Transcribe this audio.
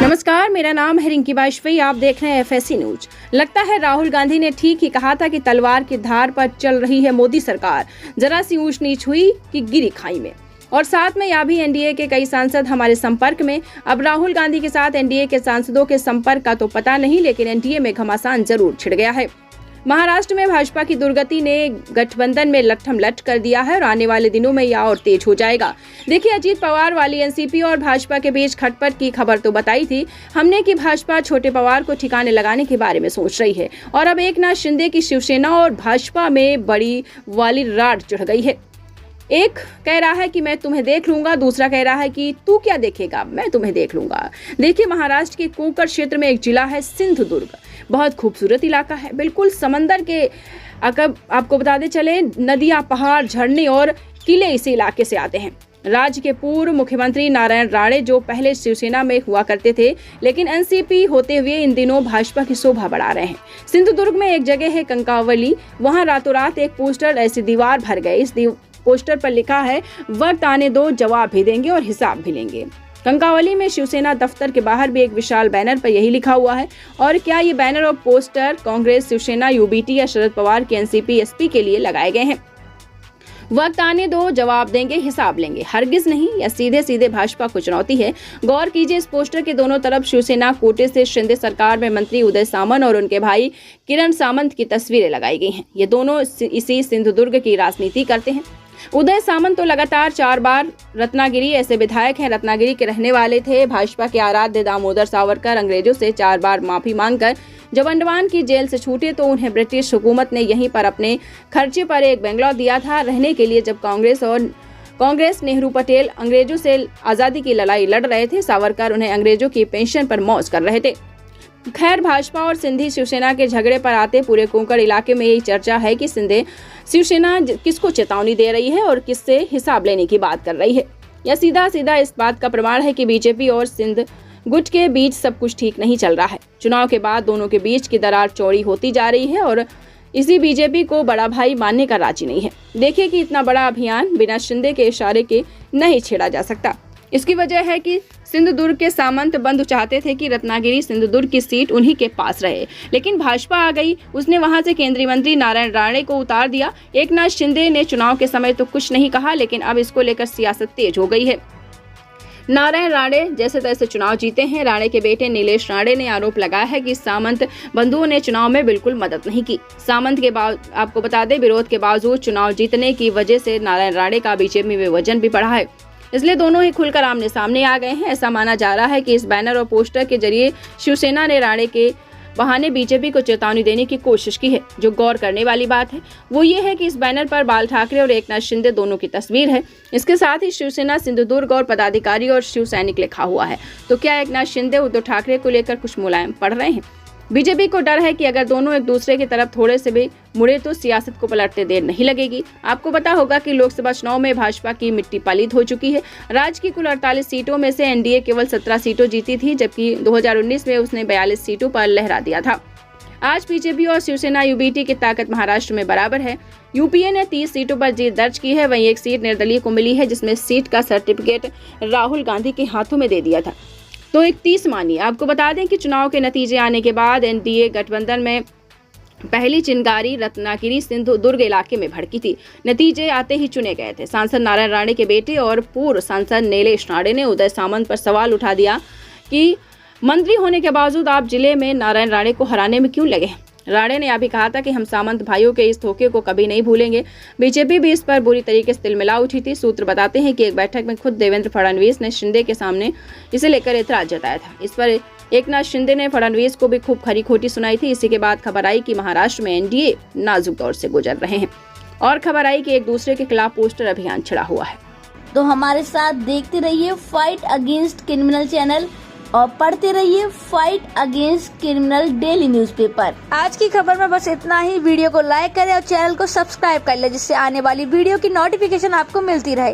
नमस्कार, मेरा नाम है रिंकी बाजपेयी। आप देख रहे हैं FSC न्यूज। लगता है राहुल गांधी ने ठीक ही कहा था कि तलवार की धार पर चल रही है मोदी सरकार। जरा सी ऊंच नीच हुई कि गिरी खाई में। और साथ में यह भी एनडीए के कई सांसद हमारे संपर्क में। अब राहुल गांधी के साथ एनडीए के सांसदों के संपर्क का तो पता नहीं, लेकिन एनडीए में घमासान जरूर छिड़ गया है। महाराष्ट्र में भाजपा की दुर्गति ने गठबंधन में लट्ठम-लट्ठ कर दिया है और आने वाले दिनों में यह और तेज हो जाएगा। देखिए, अजीत पवार वाली एनसीपी और भाजपा के बीच खटपट की खबर तो बताई थी हमने कि भाजपा छोटे पवार को ठिकाने लगाने के बारे में सोच रही है। और अब एकनाथ शिंदे की शिवसेना और भाजपा में बड़ी वाली राड चढ़ गई है। एक कह रहा है कि मैं तुम्हें देख लूंगा, दूसरा कह रहा है कि तू क्या देखेगा, मैं तुम्हें देख लूंगा। देखिए, महाराष्ट्र के कोंकण क्षेत्र में एक जिला है सिंधुदुर्ग। बहुत खूबसूरत इलाका है, बिल्कुल समंदर के। आपको बताते चले, नदियां, पहाड़, झरने और किले इसी इलाके से आते हैं। राज्य के पूर्व मुख्यमंत्री नारायण राणे, जो पहले शिवसेना में हुआ करते थे, लेकिन एनसीपी होते हुए इन दिनों भाजपा की शोभा बढ़ा रहे हैं। सिंधुदुर्ग में एक जगह है कंकावली। वहां रातों रात एक पोस्टर ऐसी दीवार भर गए। इस पोस्टर पर लिखा है, वक्त आने दो, जवाब भी देंगे और हिसाब भी लेंगे। कंकावली में शिवसेना दफ्तर के बाहर भी एक विशाल बैनर पर यही लिखा हुआ है। और क्या ये बैनर और पोस्टर कांग्रेस, शिवसेना, यूबीटी या शरद पवार के एनसीपी एसपी के लिए लगाए गए हैं? वक्त आने दो, जवाब देंगे, हिसाब लेंगे, हरगिज नहीं। यह सीधे सीधे भाजपा को चुनौती है। गौर कीजिए, इस पोस्टर के दोनों तरफ शिवसेना कोटे से शिंदे सरकार में मंत्री उदय सामंत और उनके भाई किरण सामंत की तस्वीरें लगाई गई हैं। ये दोनों इसी सिंधुदुर्ग की राजनीति करते हैं। उदय सामंत तो लगातार 4 बार रत्नागिरी ऐसे विधायक हैं, रत्नागिरी के रहने वाले थे। भाजपा के आराध्य दामोदर सावरकर अंग्रेजों से 4 बार माफी मांगकर जब अंडमान की जेल से छूटे तो उन्हें ब्रिटिश हुकूमत ने यहीं पर अपने खर्चे पर एक बंगला दिया था रहने के लिए। जब कांग्रेस नेहरू पटेल अंग्रेजों से आजादी की लड़ाई लड़ रहे थे, सावरकर उन्हें अंग्रेजों की पेंशन पर मौज कर रहे थे। खैर, भाजपा और सिंधी शिवसेना के झगड़े पर आते पूरे कोंकण इलाके में यही चर्चा है कि सिंधे शिवसेना किसको चेतावनी दे रही है और किससे हिसाब लेने की बात कर रही है। यह सीधा सीधा इस बात का प्रमाण है कि बीजेपी और सिंध गुट के बीच सब कुछ ठीक नहीं चल रहा है। चुनाव के बाद दोनों के बीच की दरार चौड़ी होती जा रही है और इसी बीजेपी को बड़ा भाई मानने का राजी नहीं है। देखिए कि इतना बड़ा अभियान बिना शिंदे के इशारे के नहीं छेड़ा जा सकता। इसकी वजह है कि सिंधुदुर्ग के सामंत बंधु चाहते थे कि रत्नागिरी सिंधुदुर्ग की सीट उन्हीं के पास रहे, लेकिन भाजपा आ गई। उसने वहां से केंद्रीय मंत्री नारायण राणे को उतार दिया। एकनाथ शिंदे ने चुनाव के समय तो कुछ नहीं कहा, लेकिन अब इसको लेकर सियासत तेज हो गई है। नारायण राणे जैसे तैसे चुनाव जीते हैं। राणे के बेटे नीलेश राणे ने आरोप लगाया है कि सामंत बंधुओं ने चुनाव में बिल्कुल मदद नहीं की। सामंत के आपको बता दें, विरोध के बावजूद चुनाव जीतने की वजह से नारायण राणे का बीजेपी में वजन भी बढ़ा है, इसलिए दोनों ही खुलकर आमने सामने आ गए हैं। ऐसा माना जा रहा है कि इस बैनर और पोस्टर के जरिए शिवसेना ने राणे के बहाने बीजेपी को चेतावनी देने की कोशिश की है। जो गौर करने वाली बात है वो ये है कि इस बैनर पर बाल ठाकरे और एकनाथ शिंदे दोनों की तस्वीर है। इसके साथ ही शिवसेना सिंधुदुर्ग और पदाधिकारी और शिव सैनिक लिखा हुआ है। तो क्या एकनाथ शिंदे उद्धव ठाकरे को लेकर कुछ मुलायम पड़ रहे हैं? बीजेपी को डर है कि अगर दोनों एक दूसरे की तरफ थोड़े से भी मुड़े तो सियासत को पलटते देर नहीं लगेगी। आपको पता होगा कि लोकसभा चुनाव में भाजपा की मिट्टी पलीद हो चुकी है। राज्य की कुल 48 सीटों में से एनडीए केवल 17 सीटों जीती थी, जबकि 2019 में उसने 42 सीटों पर लहरा दिया था। आज बीजेपी और शिवसेना यूबीटी की ताकत महाराष्ट्र में बराबर है। यूपीए ने 30 सीटों पर जीत दर्ज की है। वहीं एक सीट निर्दलीय को मिली है, जिसमें सीट का सर्टिफिकेट राहुल गांधी के हाथों में दे दिया था। तो एक 30 मानिए। आपको बता दें कि चुनाव के नतीजे आने के बाद एनडीए गठबंधन में पहली चिंगारी रत्नागिरी सिंधुदुर्ग इलाके में भड़की थी। नतीजे आते ही चुने गए थे। सांसद नारायण राणे के बेटे और पूर्व सांसद नीलेश राणे ने उदय सामंत पर सवाल उठा दिया कि मंत्री होने के बावजूद आप जिले में नारायण राणे को हराने में क्यों लगे? राणे ने यह भी कहा था कि हम सामंत भाइयों के इस धोखे को कभी नहीं भूलेंगे। बीजेपी भी इस पर बुरी तरीके से तिलमिला उठी थी। सूत्र बताते हैं कि एक बैठक में खुद देवेंद्र फडणवीस ने शिंदे के सामने इसे लेकर ऐतराज जताया था। इस पर एकनाथ शिंदे ने फडणवीस को भी खूब खरी खोटी सुनाई थी। इसी के बाद खबर आई कि महाराष्ट्र में एनडीए नाजुक दौर से गुजर रहे हैं और खबर आई कि एक दूसरे के खिलाफ पोस्टर अभियान छिड़ा हुआ है। तो हमारे साथ देखते रहिए फाइट अगेंस्ट क्रिमिनल चैनल और पढ़ते रहिए fight against criminal daily newspaper. आज की खबर में बस इतना ही। वीडियो को लाइक करें और चैनल को सब्सक्राइब कर ले, जिससे आने वाली वीडियो की नोटिफिकेशन आपको मिलती रहे।